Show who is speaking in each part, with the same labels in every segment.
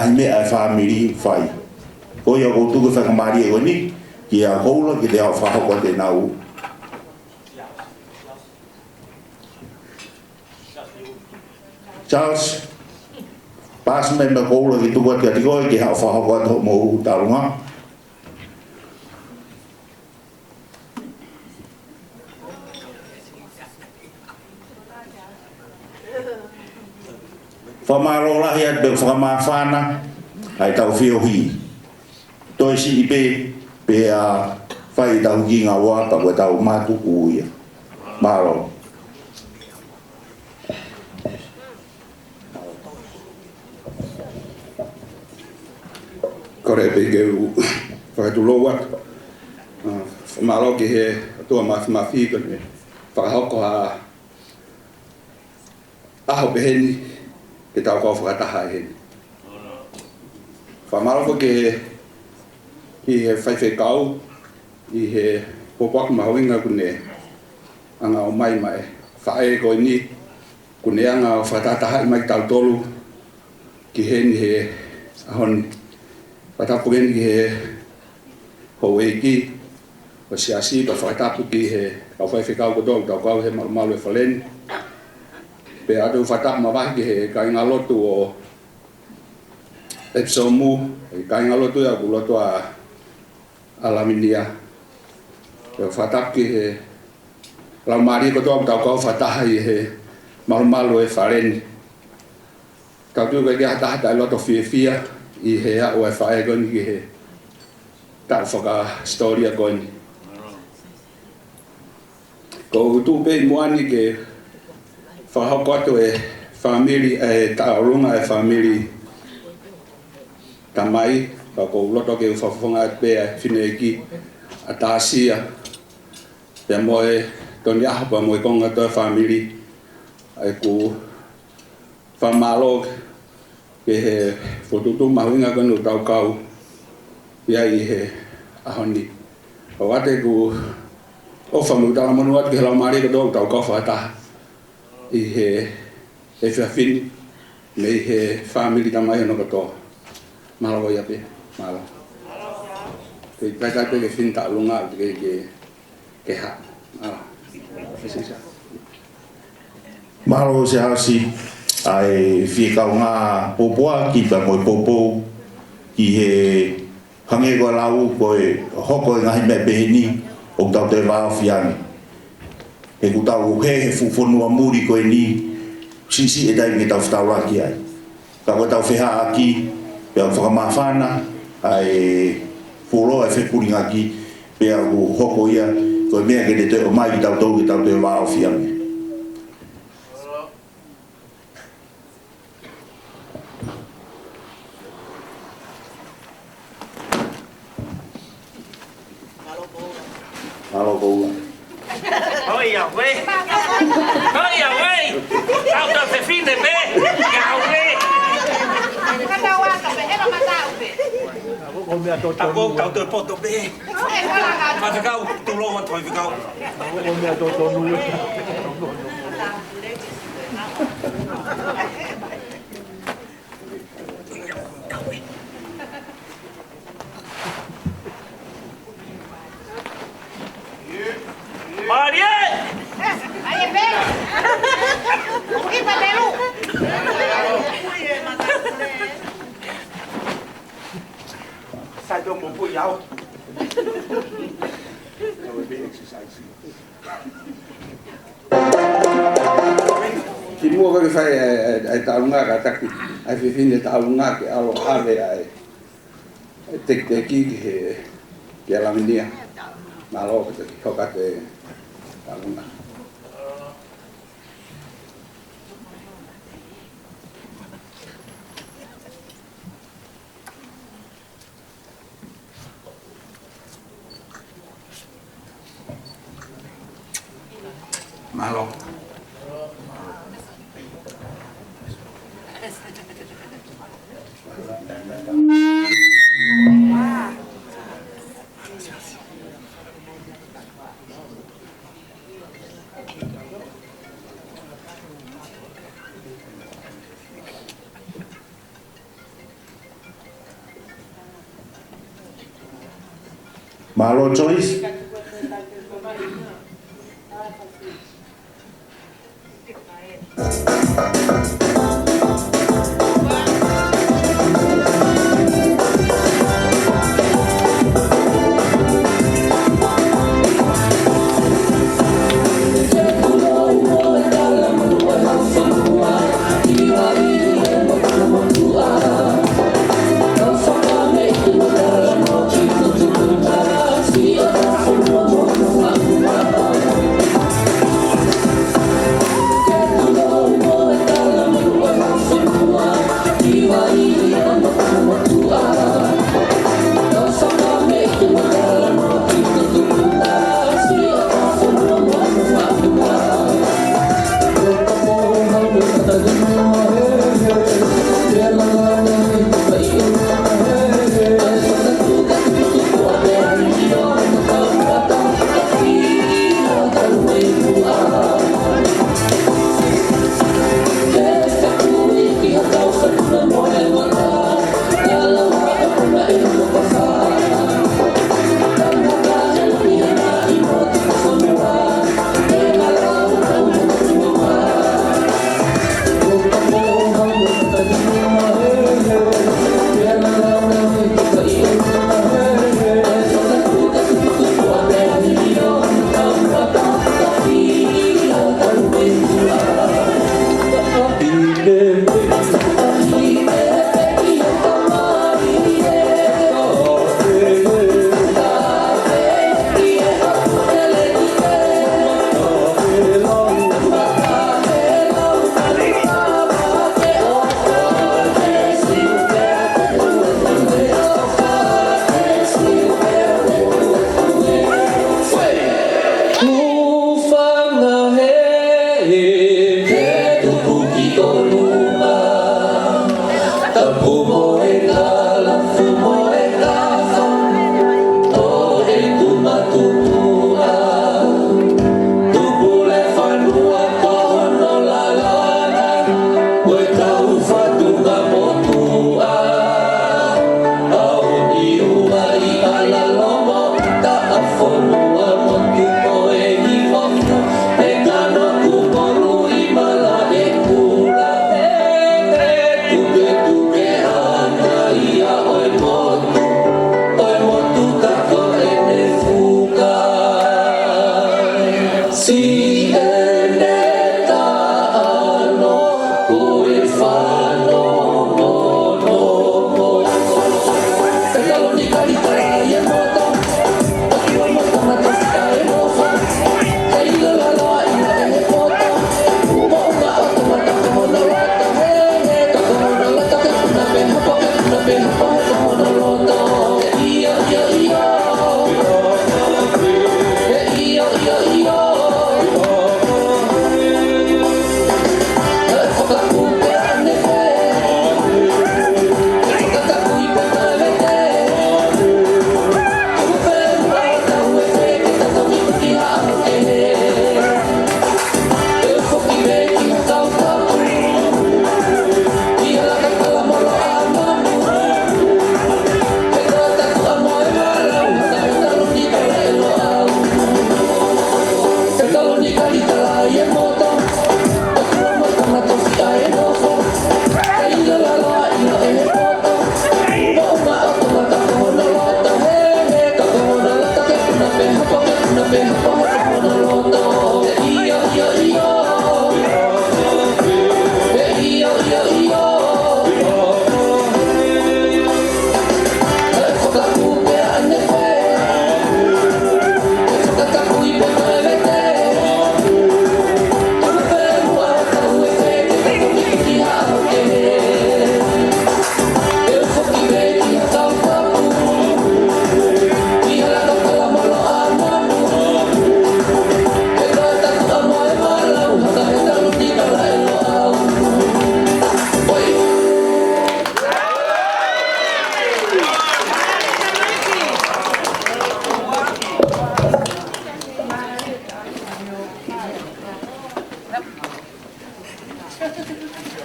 Speaker 1: ngahi mea e whamiri whai. Ko ia ko tuku whakamari e wani, ki a koula ki te au whahoko te nau. Charles, pass member koula ki tuku ati ati koe ki au whahoko ati mo tarunga. Whamaro lahi at beo whakamawhana, ai tau whiohi. Toi si ipe, pe a whai tau ki ngā wapa koe tau mātuku ia. Maro.
Speaker 2: Kore pe keu whakatulo wat. Whamaro ki he atua mawhi kone whakahoko a aho peheni ke tau kau whakataha e heni. Whamaro ko ke i he whaiwhekau i he popak mahoinga kune anga o mai mai whae ko ni kune anga o whatataha i mai tau tolu ki heni he ahoni whatapu heni ki he howeiki o siasi pa whatapu ki he au whaiwhekau ko tolu tau kau he malu e whaleni pe atu whatapu mawahi ki he kainga lotu o Epsomu, kainga lotu ya ku lotu a alaminia. Pe whatap ki he laumari ko tau kau whataha i he malu e whaleni. Tau tu kai kia hata loto fia i he a o e whae koni ki he tau whaka storia koni. Ko tu pe muani ke whahakoto e family e taurunga e family tamai pa ko loto ke whafonga pe fineki atasia pe moe toni aha pa moe konga to family ai ku famalo ke he fotutu mahuinga kanu tau kau ia i he ahoni o wate ku o famu tala manuat ke lau mari ko tau kau whata i he e whiawhini me i he family tamai no kato malo ya pe malo ke pai pe ke fin ta lunga ke ha sisa
Speaker 1: Malo se hasi ai whikau ngā popoa ki pa moi popo ki he hange ko lau koe hoko i ngahi mea peheni o tau te wāo whiani. He ku tau he fufonua muri koe ni sisi e tai me tau whtau raki ai. Ka koe tau wheha aki pea whakamawhana ai furo e whekuri ngaki pea ku hoko ia koe mea ke te o mai ki tau tau ki tau te wāo whiani. Malo koula.
Speaker 3: Oi, away! Oi, away! Out of the fin de be! Away! Ako kau tu poto be. Masa kau tu lo wat hoi kau. Maria!
Speaker 4: Aye be. Ugi padelu.
Speaker 3: Sai do mo pu yao.
Speaker 2: ki mua ko ke whai ai taunga ka taki ai whiwhine taunga ke alo ave ai tek te ki he ke alaminia malo ke te hoka te taunga malo
Speaker 1: Malo Joyce.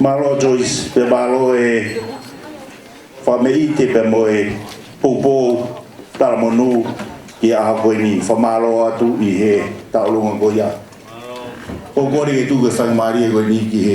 Speaker 1: Malo Joyce, pe malo e whameite pe mo e popo taramonu ki a koe ni whamalo atu i he taulunga ko ia. O kore ke tu ka sang mari e koe ni ki he